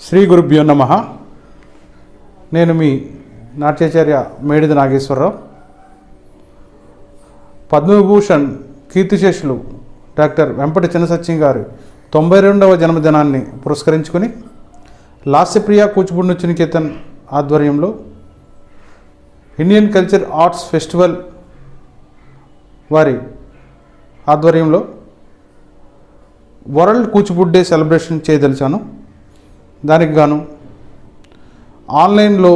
శ్రీ గురుభ్యో నమః. నేను మీ నాట్యాచార్య మేడిద నాగేశ్వరరావు. పద్మవిభూషణ్ కీర్తిశేషులు డాక్టర్ వెంపటి చిన్నసత్యం గారి 92వ జన్మదినాన్ని పురస్కరించుకొని లాస్యప్రియ కూచిపూడి నృత్య నికేతన్ ఆధ్వర్యంలో ఇండియన్ కల్చర్ ఆర్ట్స్ ఫెస్టివల్ వారి ఆధ్వర్యంలో వరల్డ్ కూచిపూడి డే సెలబ్రేషన్ చేయదలిచాను. దానికి గాను ఆన్లైన్లో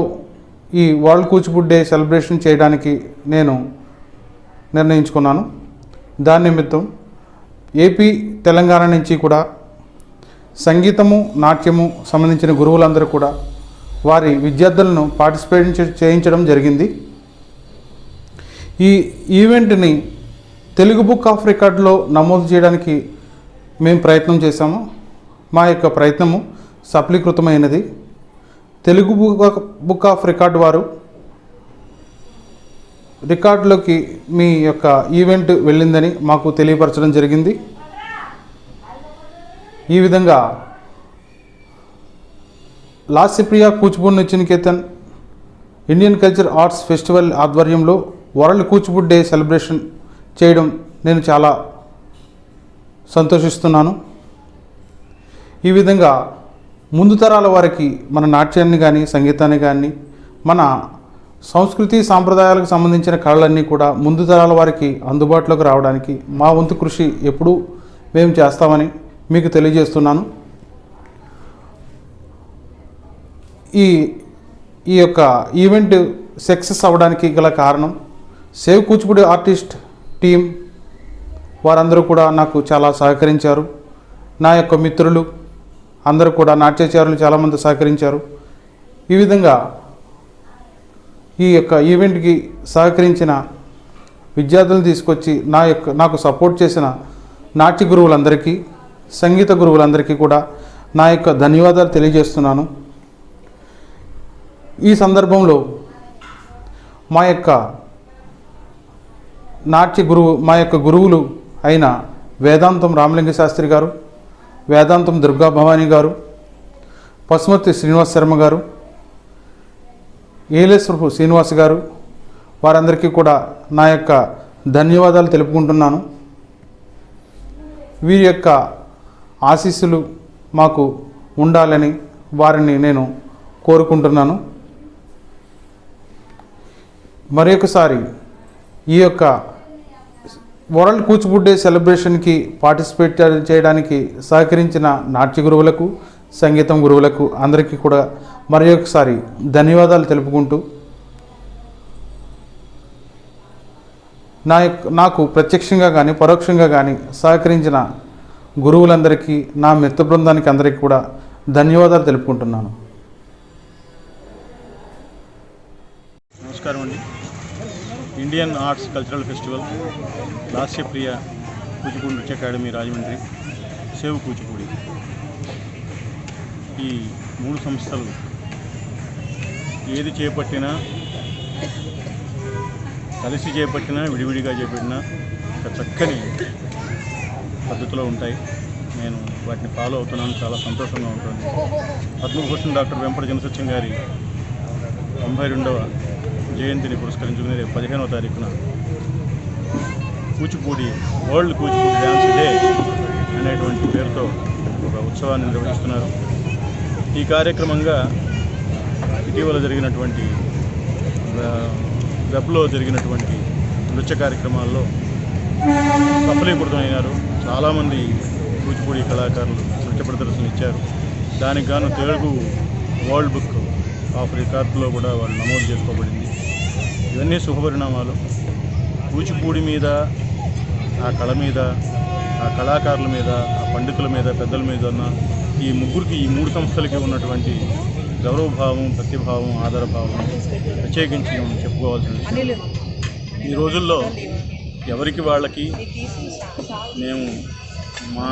ఈ వరల్డ్ కూచిపూడి డే సెలబ్రేషన్ చేయడానికి నేను నిర్ణయించుకున్నాను. దాని నిమిత్తం ఏపీ తెలంగాణ నుంచి కూడా సంగీతము నాట్యము సంబంధించిన గురువులందరూ కూడా వారి విద్యార్థులను పార్టిసిపేట్ చేయించడం జరిగింది. ఈ ఈవెంట్ని తెలుగు బుక్ ఆఫ్ రికార్డులో నమోదు చేయడానికి మేము ప్రయత్నం చేశాము. మా యొక్క ప్రయత్నము సఫలీకృతమైనది. తెలుగు బుక్ ఆఫ్ రికార్డు వారు రికార్డులోకి మీ యొక్క ఈవెంట్ వెళ్ళిందని మాకు తెలియపరచడం జరిగింది. ఈ విధంగా లాస్యప్రియ కూచిపూడి నృత్య Niketan Indian culture arts festival ఆధ్వర్యంలో వరల్డ్ కూచిపూడి డే సెలబ్రేషన్ చేయడం నేను చాలా సంతోషిస్తున్నాను. ఈ విధంగా ముందు తరాల వారికి మన నాట్యాన్ని కానీ సంగీతాన్ని కానీ మన సంస్కృతి సాంప్రదాయాలకు సంబంధించిన కళలన్నీ కూడా ముందు తరాల వారికి అందుబాటులోకి రావడానికి మా వంతు కృషి ఎప్పుడూ మేము చేస్తామని మీకు తెలియజేస్తున్నాను. ఈ యొక్క ఈవెంట్ సక్సెస్ అవ్వడానికి గల కారణం సేవ్ కూచిపూడి ఆర్టిస్ట్ టీం వారందరూ కూడా నాకు చాలా సహకరించారు. నా యొక్క మిత్రులు అందరూ కూడా నాట్యాచారులు చాలామంది సహకరించారు. ఈ విధంగా ఈ యొక్క ఈవెంట్కి సహకరించిన విద్యార్థులను తీసుకొచ్చి నాకు సపోర్ట్ చేసిన నాట్య గురువులందరికీ సంగీత గురువులందరికీ కూడా నా యొక్క ధన్యవాదాలు తెలియజేస్తున్నాను. ఈ సందర్భంలో మా యొక్క గురువులు అయిన వేదాంతం రామలింగ శాస్త్రి గారు, వేదాంతం దుర్గా భవానీ గారు, పశుమతి శ్రీనివాస్ శర్మ గారు, ఏలేశ్వరపు శ్రీనివాస్ గారు, వారందరికీ కూడా నా యొక్క ధన్యవాదాలు తెలుపుకుంటున్నాను. వీరి యొక్క ఆశీస్సులు మాకు ఉండాలని వారిని నేను కోరుకుంటున్నాను. మరొకసారి ఈ యొక్క వరల్డ్ కూచిపూడి డే సెలబ్రేషన్కి పార్టిసిపేట్ చేయడానికి సహకరించిన నాట్య గురువులకు సంగీతం గురువులకు అందరికీ కూడా మరొకసారి ధన్యవాదాలు తెలుపుకుంటూ నాకు ప్రత్యక్షంగా కానీ పరోక్షంగా కానీ సహకరించిన గురువులందరికీ నా మిత్ర బృందానికి అందరికీ కూడా ధన్యవాదాలు తెలుపుకుంటున్నాను. నమస్కారం అండి. Indian arts cultural festival, Lasyapriya Kuchipudi నృత్య అకాడమీ రాజమండ్రి, సేవ్ కూచిపూడి, ఈ 3 సంస్థలు ఏది చేపట్టినా కలిసి చేపట్టినా విడివిడిగా చేపట్టినా ఒక చక్కని పద్ధతిలో ఉంటాయి. నేను వాటిని ఫాలో అవుతున్నాను. చాలా సంతోషంగా ఉంటుంది. పద్మభూషణ్ డాక్టర్ వెంపటి చిన్నసత్యం గారి 92వ జయంతిని పురస్కరించుకుని రేపు 15వ తారీఖున Kuchipudi world Kuchipudi dance day అనేటువంటి పేరుతో ఒక ఉత్సవాన్ని నిర్వహిస్తున్నారు. ఈ కార్యక్రమంగా ఇటీవల జరిగినటువంటి వెబ్లో జరిగినటువంటి నృత్య కార్యక్రమాల్లో సఫలీకృతమైనారు. చాలామంది కూచిపూడి కళాకారులు నృత్య ప్రదర్శనలు ఇచ్చారు. దానికి గాను తెలుగు వరల్డ్ బుక్ ఆఫ్ రికార్డ్స్లో కూడా వాళ్ళు నమోదు చేసుకోబడింది. ఇవన్నీ శుభపరిణామాలు. కూచిపూడి మీద, ఆ కళ మీద, ఆ కళాకారుల మీద, ఆ పండితుల మీద, పెద్దల మీద ఉన్న ఈ ముగ్గురికి, ఈ మూడు సంస్థలకి ఉన్నటువంటి గౌరవభావం, భక్తిభావం, ఆదరభావం ప్రత్యేకించి మనం చెప్పుకోవాల్సిన విషయం. ఈ రోజుల్లో ఎవరికి వాళ్ళకి మేము మా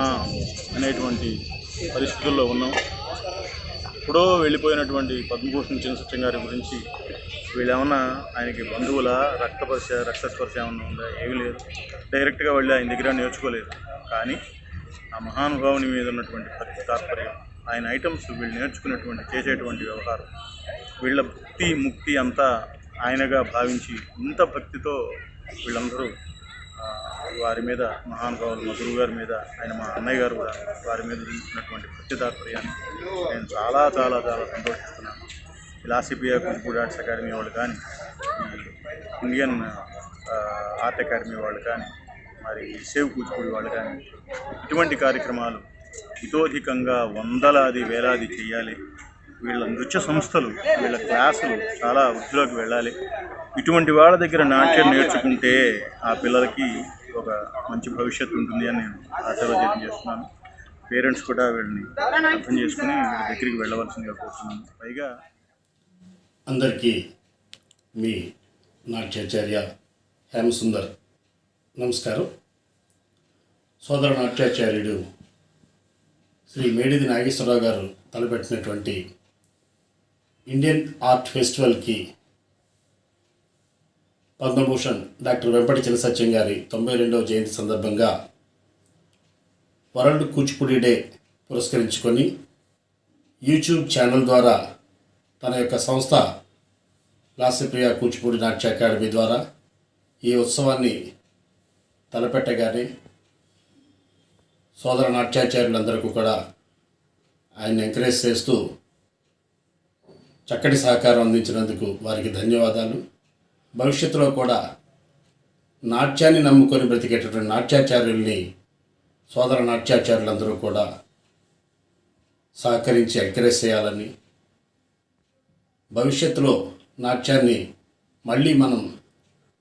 అనేటువంటి పరిస్థితుల్లో ఉన్నాం. ఎప్పుడో వెళ్ళిపోయినటువంటి పద్మభూషణ్ చినసత్యం గారి గురించి వీళ్ళేమన్నా ఆయనకి బంధువుల రక్తస్పర్శ ఏమన్నా ఉందా? ఏమీ లేదు. డైరెక్ట్గా వెళ్ళి ఆయన దగ్గర నేర్చుకోలేదు. కానీ ఆ మహానుభావుని మీద ఉన్నటువంటి భక్తి తాత్పర్యం, ఆయన ఐటమ్స్ వీళ్ళు నేర్చుకునేటువంటి చేసేటువంటి వ్యవహారం, వీళ్ళ భక్తి ముక్తి అంతా ఆయనగా భావించి ఇంత భక్తితో వీళ్ళందరూ వారి మీద, మహానుభావులు మా గురువు గారి మీద, ఆయన మా అన్నయ్య గారు కూడా వారి మీద చూపించినటువంటి భక్తి తాత్పర్యాన్ని నేను చాలా చాలా చాలా సంతోషిస్తున్నాను. ఫిలాసఫియా కూచిపూడి ఆర్ట్స్ అకాడమీ వాళ్ళు కానీ, ఇండియన్ ఆర్ట్ అకాడమీ వాళ్ళు కానీ, మరి సేవ్ కూచిపూడి వాళ్ళు కానీ ఇటువంటి కార్యక్రమాలు ఇతోధికంగా వందలాది వేలాది చేయాలి. వీళ్ళ నృత్య సంస్థలు, వీళ్ళ క్లాసులు చాలా వృద్ధిలోకి వెళ్ళాలి. ఇటువంటి వాళ్ళ దగ్గర నాట్యం నేర్చుకుంటే ఆ పిల్లలకి ఒక మంచి భవిష్యత్తు ఉంటుంది అని నేను ఆశాభావం చేస్తున్నాను. పేరెంట్స్ కూడా వీళ్ళని అర్థం చేసుకుని వీళ్ళ దగ్గరికి వెళ్ళవలసిందిగా కోరుతున్నాను. పైగా అందరికీ మీ నాట్యాచార్య హేమసుందర్ నమస్కారం. సోదర నాట్యాచార్యుడు శ్రీ మేడిది నాగేశ్వరరావు గారు తలపెట్టినటువంటి ఇండియన్ ఆర్ట్ ఫెస్టివల్కి పద్మభూషణ్ డాక్టర్ వెంపటి చినసత్యం గారి 92వ జయంతి సందర్భంగా వరల్డ్ కూచిపూడి డే పురస్కరించుకొని యూట్యూబ్ ఛానల్ ద్వారా తన యొక్క సంస్థ లాస్యప్రియ కూచిపూడి నాట్య అకాడమీ ద్వారా ఈ ఉత్సవాన్ని తలపెట్టగానే సోదర నాట్యాచార్యులందరికీ కూడా ఆయన ఎంకరేజ్ చేస్తూ చక్కటి సహకారం అందించినందుకు వారికి ధన్యవాదాలు. భవిష్యత్తులో కూడా నాట్యాన్ని నమ్ముకొని బ్రతికేటటువంటి నాట్యాచార్యుల్ని సోదర నాట్యాచార్యులందరూ కూడా సహకరించి ఎంకరేజ్ చేయాలని, భవిష్యత్తులో నాట్యాన్ని మళ్ళీ మనం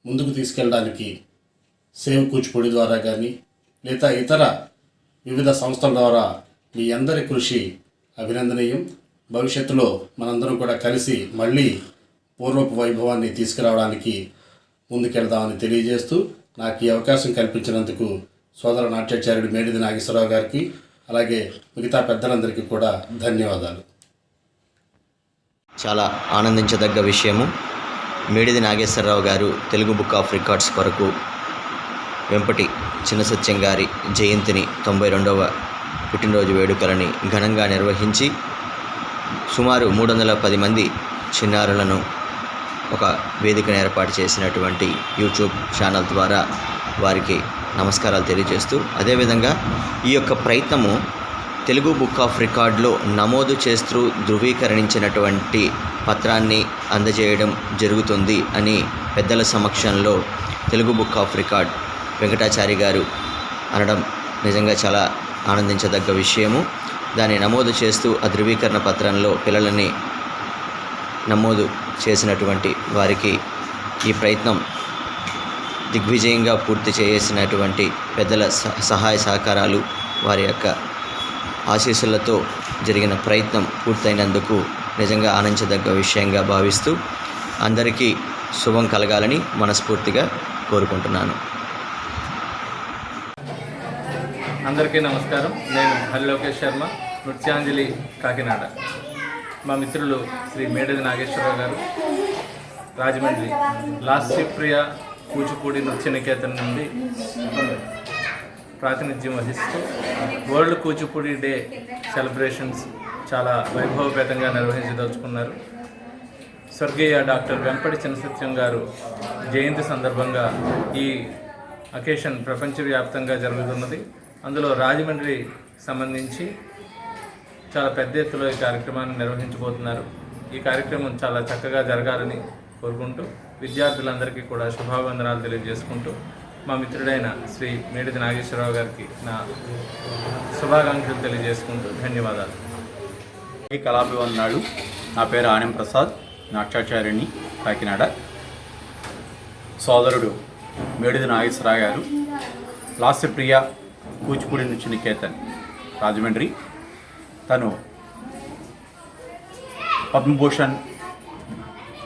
ముందుకు తీసుకెళ్ళడానికి సేవ్ కూచిపూడి ద్వారా కానీ లేదా ఇతర వివిధ సంస్థల ద్వారా మీ అందరి కృషి అభినందనీయం. భవిష్యత్తులో మనందరం కూడా కలిసి మళ్ళీ పూర్వపు వైభవాన్ని తీసుకురావడానికి ముందుకెళ్దామని తెలియజేస్తూ నాకు ఈ అవకాశం కల్పించినందుకు సోదర నాట్యాచార్యుడు మేడిది నాగేశ్వరరావు గారికి అలాగే మిగతా పెద్దలందరికీ కూడా ధన్యవాదాలు. చాలా ఆనందించదగ్గ విషయము. మేడిది నాగేశ్వరరావు గారు తెలుగు బుక్ ఆఫ్ రికార్డ్స్ కొరకు వెంపటి చినసత్యం గారి జయంతిని 92వ పుట్టినరోజు వేడుకలని ఘనంగా నిర్వహించి సుమారు 310 మంది చిన్నారులను ఒక వేదికను ఏర్పాటు చేసినటువంటి యూట్యూబ్ ఛానల్ ద్వారా వారికి నమస్కారాలు తెలియజేస్తూ, అదేవిధంగా ఈ యొక్క ప్రయత్నము తెలుగు బుక్ ఆఫ్ రికార్డులో నమోదు చేస్తూ ధృవీకరించినటువంటి పత్రాన్ని అందజేయడం జరుగుతుంది అని పెద్దల సమక్షంలో Telugu book of record Venkatachari గారు అనడం నిజంగా చాలా ఆనందించదగ్గ విషయము. దాన్ని నమోదు చేస్తూ ఆ ధృవీకరణ పత్రంలో పిల్లలని నమోదు చేసినటువంటి వారికి ఈ ప్రయత్నం దిగ్విజయంగా పూర్తి చేసినటువంటి పెద్దల సహాయ సహకారాలు, వారి యొక్క ఆశీస్సులతో జరిగిన ప్రయత్నం పూర్తయినందుకు నిజంగా ఆనందించదగ్గ విషయంగా భావిస్తూ అందరికీ శుభం కలగాలని మనస్ఫూర్తిగా కోరుకుంటున్నాను. అందరికీ నమస్కారం. నేను హరిలోకేష్ శర్మ, నృత్యాంజలి, కాకినాడ. మా మిత్రులు శ్రీ మేడిది నాగేశ్వరరావు గారు రాజమండ్రి లాస్యప్రియ కూచిపూడి నృత్య నికేతన్ నుండి ప్రాతినిధ్యం వహిస్తూ వరల్డ్ కూచిపూడి డే సెలబ్రేషన్స్ చాలా వైభవపేతంగా నిర్వహించదలుచుకున్నారు. స్వర్గీయ డాక్టర్ వెంపటి చినసత్యం గారు జయంతి సందర్భంగా ఈ అకేషన్ ప్రపంచవ్యాప్తంగా జరుగుతున్నది. అందులో రాజమండ్రి సంబంధించి చాలా పెద్ద ఎత్తులో ఈ కార్యక్రమాన్ని నిర్వహించబోతున్నారు. ఈ కార్యక్రమం చాలా చక్కగా జరగాలని కోరుకుంటూ విద్యార్థులందరికీ కూడా శుభావందనాలు తెలియజేసుకుంటూ మా మిత్రుడైన శ్రీ మేడిది నాగేశ్వరరావు గారికి నా శుభాకాంక్షలు తెలియజేసుకుంటూ ధన్యవాదాలు. ఈ కళాభివందనాలు. నా పేరు ఆనం ప్రసాద్, నాట్యాచార్యుని, కాకినాడ. సోదరుడు మేడిది నాగేశ్వరరావు గారు, లాస్యప్రియ కూచిపూడి నుంచి నికేతన్, రాజమండ్రి. తను పద్మభూషణ్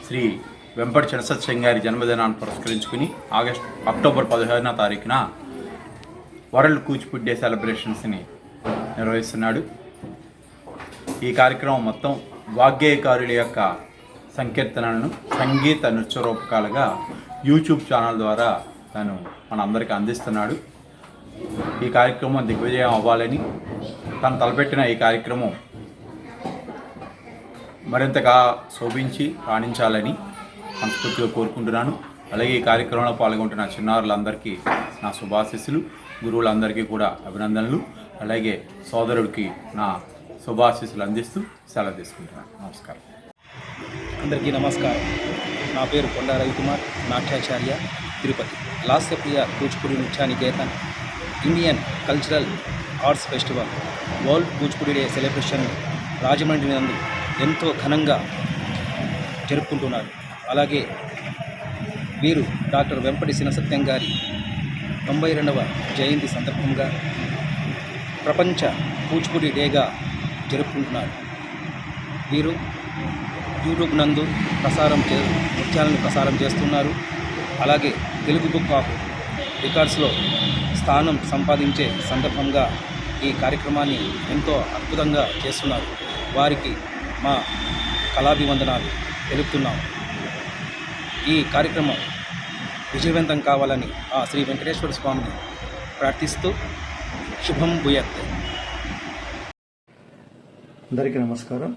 శ్రీ వెంపటి చినసత్యం గారి జన్మదినాన్ని పురస్కరించుకుని అక్టోబర్ 15వ తారీఖున వరల్డ్ కూచిపూడి డే సెలబ్రేషన్స్ని నిర్వహిస్తున్నాడు. ఈ కార్యక్రమం మొత్తం వాగ్గేయకారుల యొక్క సంకీర్తనలను సంగీత నృత్య రూపకాలుగా యూట్యూబ్ ఛానల్ ద్వారా తను మనందరికీ అందిస్తున్నాడు. ఈ కార్యక్రమం దిగ్విజయం అవ్వాలని, తను తలపెట్టిన ఈ కార్యక్రమం మరింతగా శోభించి రాణించాలని మనస్ఫూర్తిగా కోరుకుంటున్నాను. అలాగే ఈ కార్యక్రమంలో పాల్గొంటున్న చిన్నారులందరికీ నా శుభాశీస్సులు, గురువులందరికీ కూడా అభినందనలు, అలాగే సోదరుడికి నా శుభాశీస్సులు అందిస్తూ సెలవు తీసుకుంటున్నాను. నమస్కారం. అందరికీ నమస్కారం. నా పేరు కొండా రవికుమార్, నాట్యాచార్య, Tirupati. Lasyapriya Kuchipudi Nrityaniketan Indian cultural arts festival world Kuchipudi day celebration Rajahmundry నందు ఎంతో ఘనంగా జరుపుకుంటున్నారు. అలాగే వీరు డాక్టర్ వెంపటి చినసత్యం గారి 92వ జయంతి సందర్భంగా ప్రపంచ కూచిపూడి డేగా జరుపుకుంటున్నారు. వీరు యూట్యూబ్ నందు నృత్యాలను ప్రసారం చేస్తున్నారు. అలాగే తెలుగు బుక్ ఆఫ్ రికార్డ్స్లో స్థానం సంపాదించే సందర్భంగా ఈ కార్యక్రమాన్ని ఎంతో అద్భుతంగా చేస్తున్నారు. వారికి మా కళాభివందనాలు తెలుపుతున్నాం. ఈ కార్యక్రమం విజయవంతం కావాలని ఆ శ్రీ వెంకటేశ్వర స్వామిని ప్రార్థిస్తూ శుభం భూయత్. అందరికీ నమస్కారం.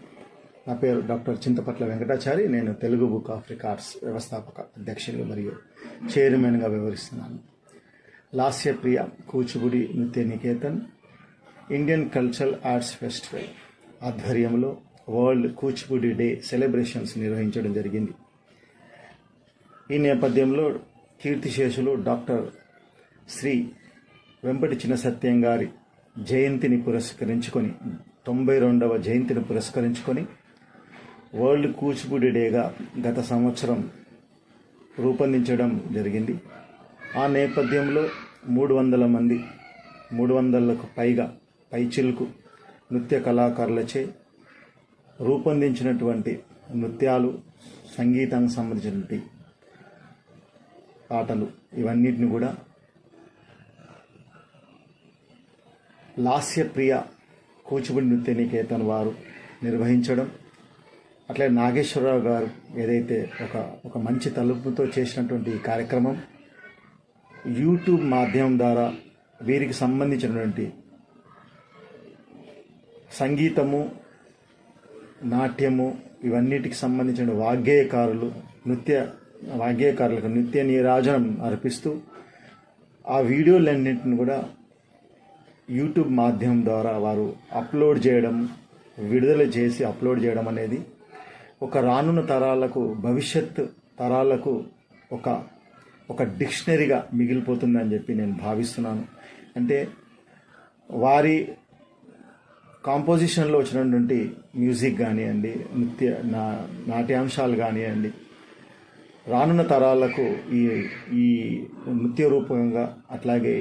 నా పేరు డాక్టర్ చింతపట్ల వెంకటాచారి. నేను తెలుగు బుక్ ఆఫ్ రికార్డ్స్ వ్యవస్థాపక అధ్యక్షులు మరియు చైర్మన్గా వ్యవహరిస్తున్నాను. లాస్యప్రియ కూచిపూడి నృత్య Niketan Indian cultural arts festival ఆధ్వర్యంలో వరల్డ్ కూచిపూడి డే సెలబ్రేషన్స్ నిర్వహించడం జరిగింది. ఈ నేపథ్యంలో కీర్తిశేషులు డాక్టర్ శ్రీ వెంపటి చినసత్యం గారి జయంతిని పురస్కరించుకొని 92వ జయంతిని పురస్కరించుకొని వరల్డ్ కూచిపూడి డేగా గత సంవత్సరం రూపొందించడం జరిగింది. ఆ నేపథ్యంలో 300లకు పైగా పైచిలుకు నృత్య కళాకారులచే రూపొందించినటువంటి నృత్యాలు, సంగీతానికి సంబంధించినటువంటి పాటలు, ఇవన్నిటిని కూడా లాస్యప్రియ కూచిపూడి నృత్య నికేతన్ వారు నిర్వహించడం, అట్లే నాగేశ్వరరావు గారు ఏదైతే ఒక మంచి తలుపుతో చేసినటువంటి ఈ కార్యక్రమం యూట్యూబ్ మాధ్యమం ద్వారా వీరికి సంబంధించినటువంటి సంగీతము, నాట్యము, ఇవన్నిటికి సంబంధించిన వాగ్గేయకారులకు నృత్య నీరాజనం అర్పిస్తూ ఆ వీడియోలన్నింటిని కూడా యూట్యూబ్ మాధ్యమం ద్వారా వారు అప్లోడ్ చేయడం, విడుదల చేసి అప్లోడ్ చేయడం అనేది ఒక రానున్న తరాలకు, భవిష్యత్ తరాలకు ఒక డిక్షనరీగా మిగిలిపోతుందని చెప్పి నేను భావిస్తున్నాను. అంటే వారి కాంపోజిషన్లో వచ్చినటువంటి మ్యూజిక్ కానివ్వండి, నాట్యాంశాలు కానివ్వండి, రానున్న తరాలకు ఈ నృత్య రూపకంగా, అట్లాగే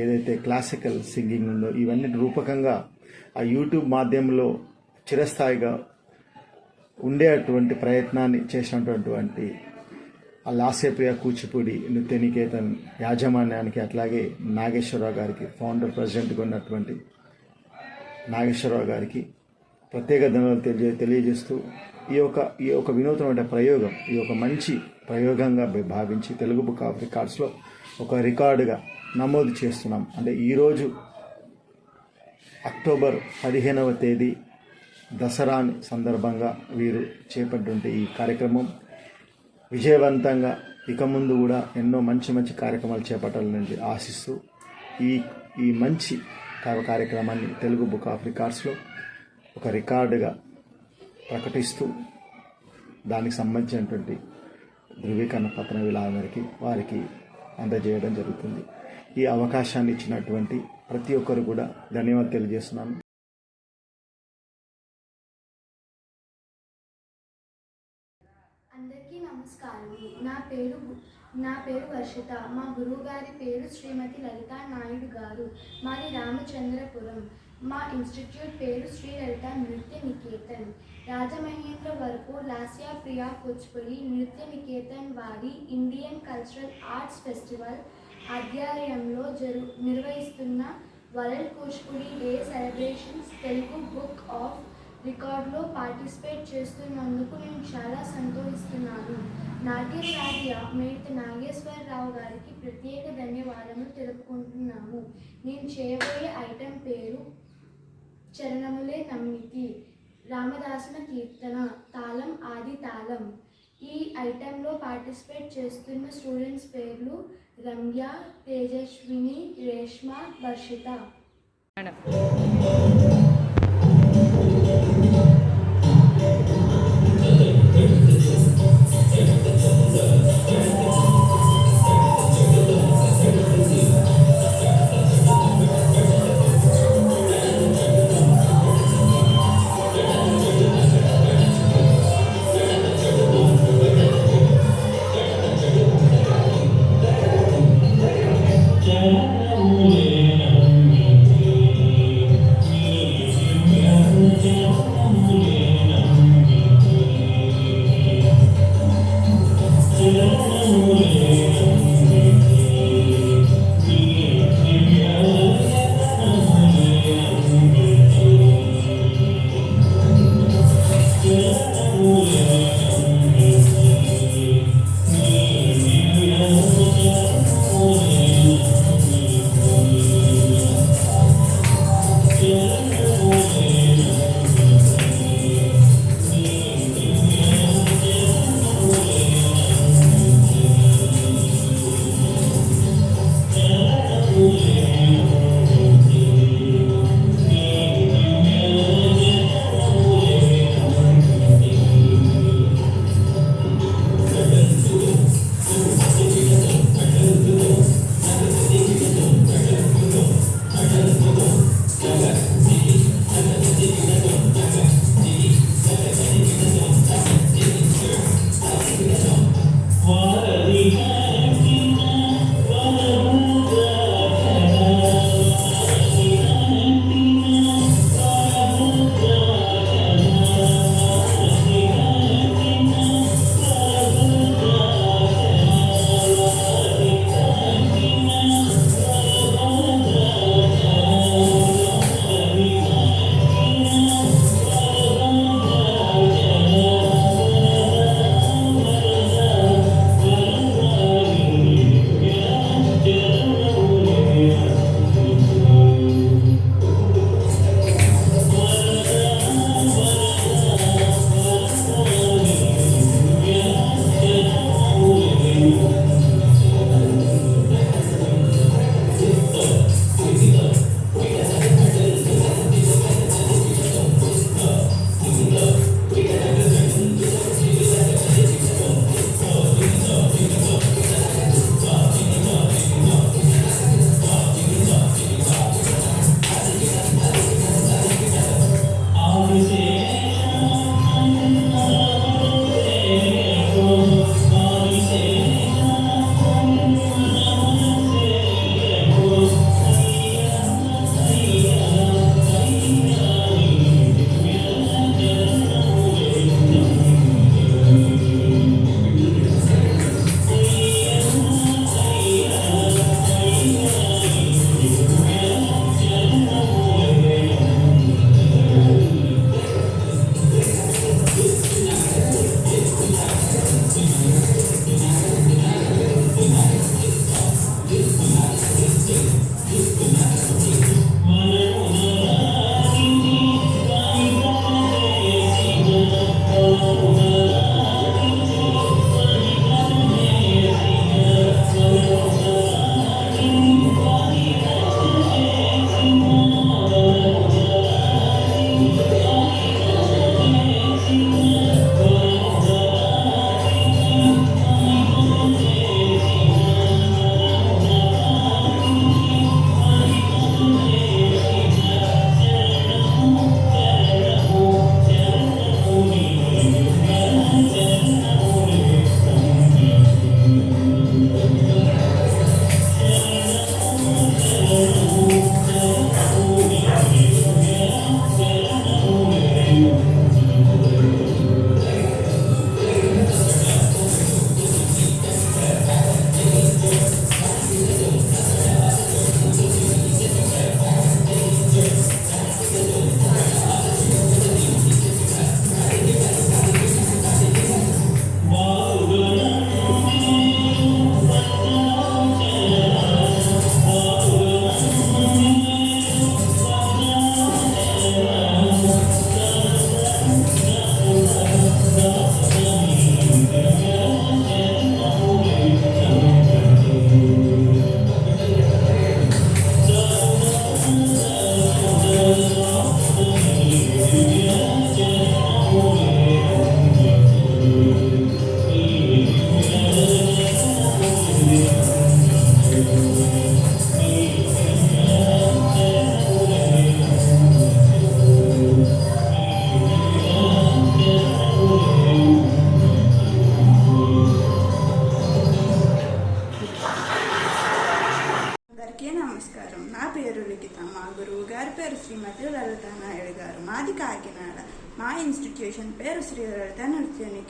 ఏదైతే క్లాసికల్ సింగింగ్ ఉందో ఇవన్నీ రూపకంగా ఆ యూట్యూబ్ మాధ్యమంలో చిరస్థాయిగా ఉండేటువంటి ప్రయత్నాన్ని చేసినటువంటి ఆ లాస్యప్రియ కూచిపూడి నృత్య నికేతన్ యాజమాన్యానికి, అట్లాగే నాగేశ్వరరావు గారికి, ఫౌండర్ ప్రెసిడెంట్గా ఉన్నటువంటి నాగేశ్వరరావు గారికి ప్రత్యేక ధన్యవాదాలు తెలియజేస్తూ ఈ యొక్క వినూత్నమైన ప్రయోగం, ఈ యొక్క మంచి ప్రయోగంగా భావించి తెలుగు బుక్ ఆఫ్ రికార్డ్స్లో ఒక రికార్డుగా నమోదు చేస్తున్నాం. అంటే ఈరోజు అక్టోబర్ 15వ తేదీ దసరా సందర్భంగా వీరు చేపట్టినటువంటి ఈ కార్యక్రమం విజయవంతంగా ఇక ముందు కూడా ఎన్నో మంచి కార్యక్రమాలు చేపట్టాలని ఆశిస్తూ ఈ మంచి కార్యక్రమాన్ని తెలుగు బుక్ ఆఫ్ రికార్డ్స్లో ఒక రికార్డుగా ప్రకటిస్తూ దానికి సంబంధించినటువంటి ధృవీకరణ పత్రం వీళ్ళందరికీ వారికి అందజేయడం జరుగుతుంది. ఈ అవకాశాన్ని ఇచ్చినటువంటి ప్రతి ఒక్కరు కూడా ధన్యవాదాలు తెలియజేస్తున్నాను. అందరికీ నమస్కారం. నా పేరు వర్షిత. మా గురువు గారి పేరు శ్రీమతి లలితా నాయుడు గారు. మాది రామచంద్రపురం. మా ఇన్స్టిట్యూట్ పేరు శ్రీ లలిత నృత్య నికేతన్. రాజమహేంద్ర వరకు లాస్యా ప్రియా కూచిపూడి నృత్య నికేతన్ వారి ఇండియన్ కల్చరల్ ఆర్ట్స్ ఫెస్టివల్ ఆధ్వర్యంలో నిర్వహిస్తున్న world Kuchipudi day celebrations Telugu book of రికార్డులో పార్టిసిపేట్ చేస్తున్నందుకు నేను చాలా సంతోషిస్తున్నాను. నాట్యచార్య మేడితి నాగేశ్వరరావు గారికి ప్రత్యేక ధన్యవాదాలు తెలుపుకుంటున్నాము. నేను చేయబోయే ఐటెం పేరు చరణములే నమ్మితి, రామదాసున కీర్తన, తాళం ఆది తాళం. ఈ ఐటెంలో పార్టిసిపేట్ చేస్తున్న స్టూడెంట్స్ పేర్లు రమ్య, తేజస్విని, రేష్మ, వర్షిత.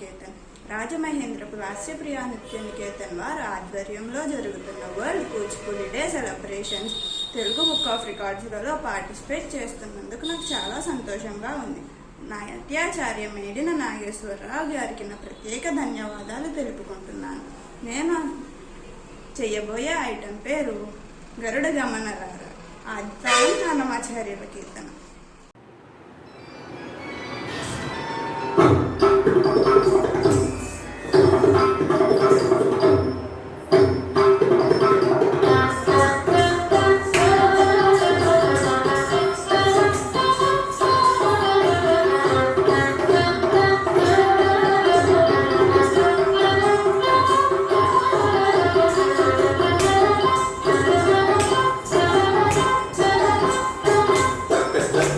నికేతన్, రాజమహేంద్రపు లాస్యప్రియ నృత్య నికేతన్ వారి ఆధ్వర్యంలో జరుగుతున్న world Kuchipudi day celebrations Telugu book of రికార్డ్స్లలో పార్టిసిపేట్ చేస్తున్నందుకు నాకు చాలా సంతోషంగా ఉంది. నా నాట్యాచార్య మేడిన నాగేశ్వరరావు గారికి నా ప్రత్యేక ధన్యవాదాలు తెలుపుకుంటున్నాను. నేను చెయ్యబోయే ఐటెం పేరు గరుడ గమనరార, ఆదితాళం హనుమాచార్యుల కీర్తన.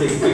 Ni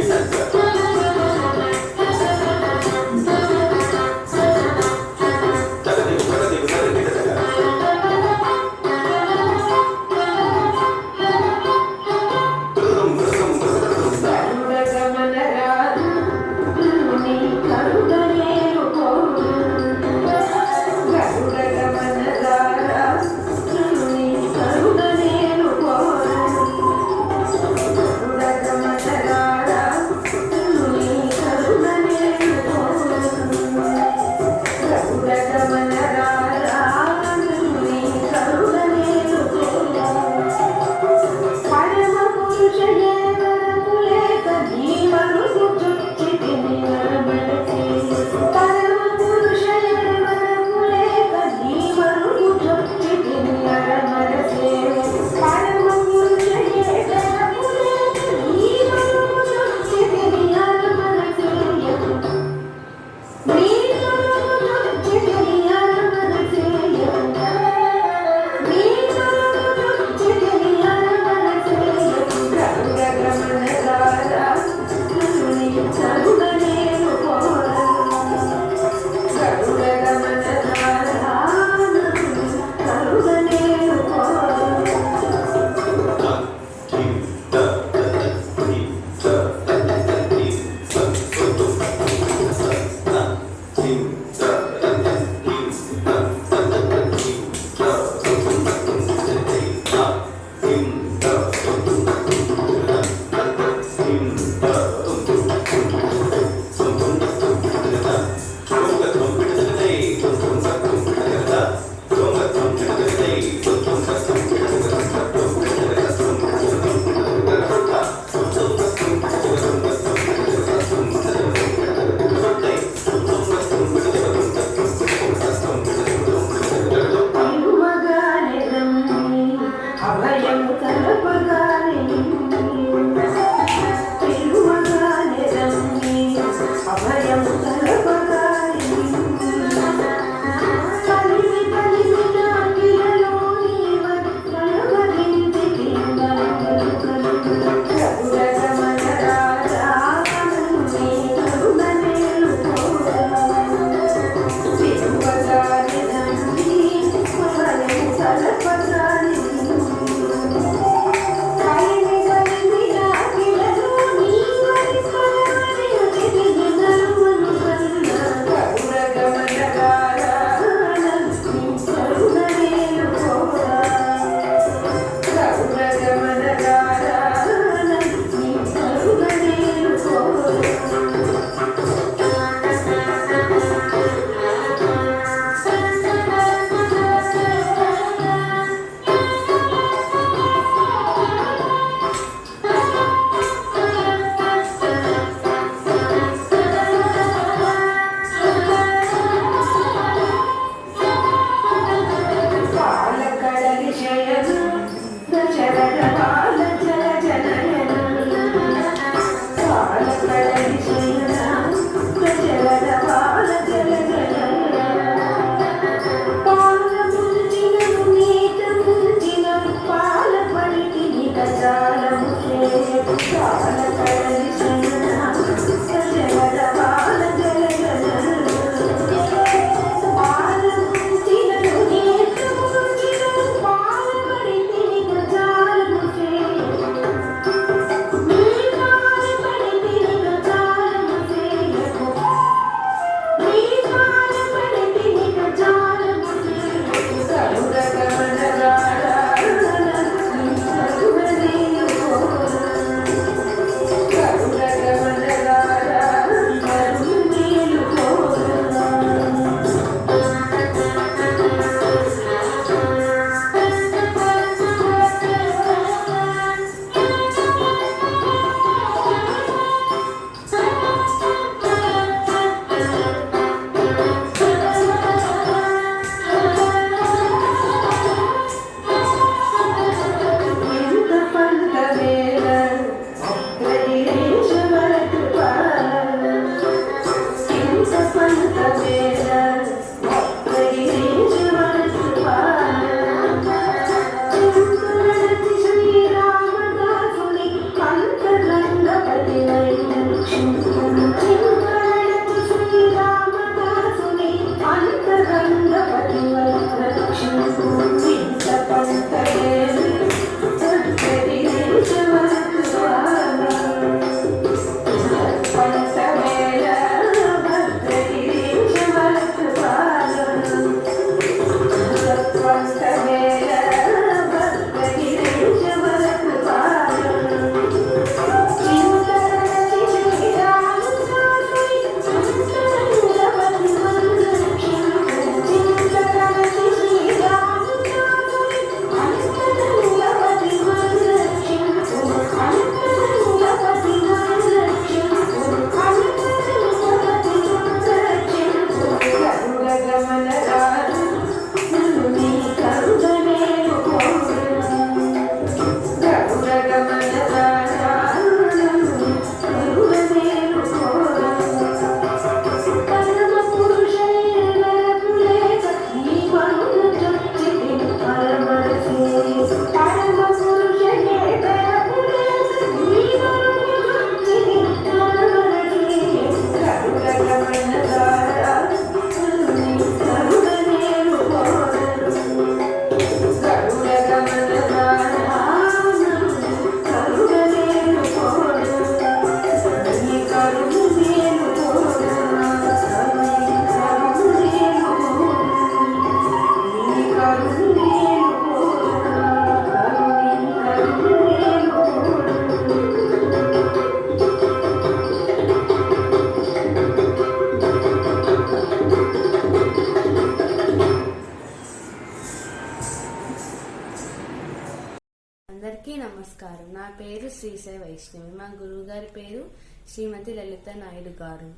నమస్కారం. నా పేరు శ్రీశై వైష్ణవి. మా గురువుగారి పేరు శ్రీమతి లలిత నాయుడు గారు.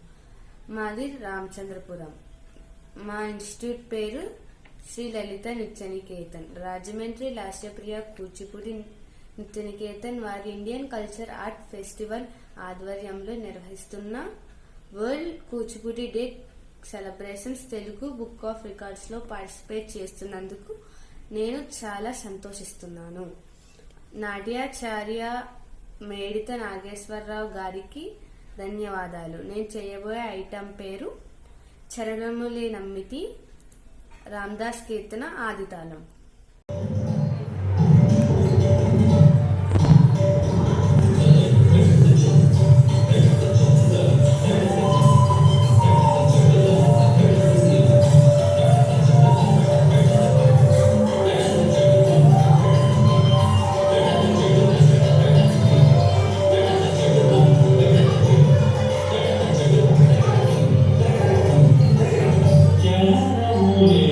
మాది రామచంద్రపురం. మా ఇన్స్టిట్యూట్ పేరు శ్రీ లలిత నృత్యనికేతన్. రాజమండ్రి లాస్యప్రియ కూచిపూడి నృత్యనికేతన్ వారి ఇండియన్ కల్చర్ ఆర్ట్ ఫెస్టివల్ ఆధ్వర్యంలో నిర్వహిస్తున్న world Kuchipudi day celebrations Telugu book of రికార్డ్స్లో పార్టిసిపేట్ చేస్తున్నందుకు నేను చాలా సంతోషిస్తున్నాను. నాట్యాచార్య మేడిత నాగేశ్వరరావు గారికి ధన్యవాదాలు. నేను చేయబోయే ఐటెం పేరు చరణములే నమ్మితి, రామదాస్ కీర్తన ఆదితాళం. Yeah.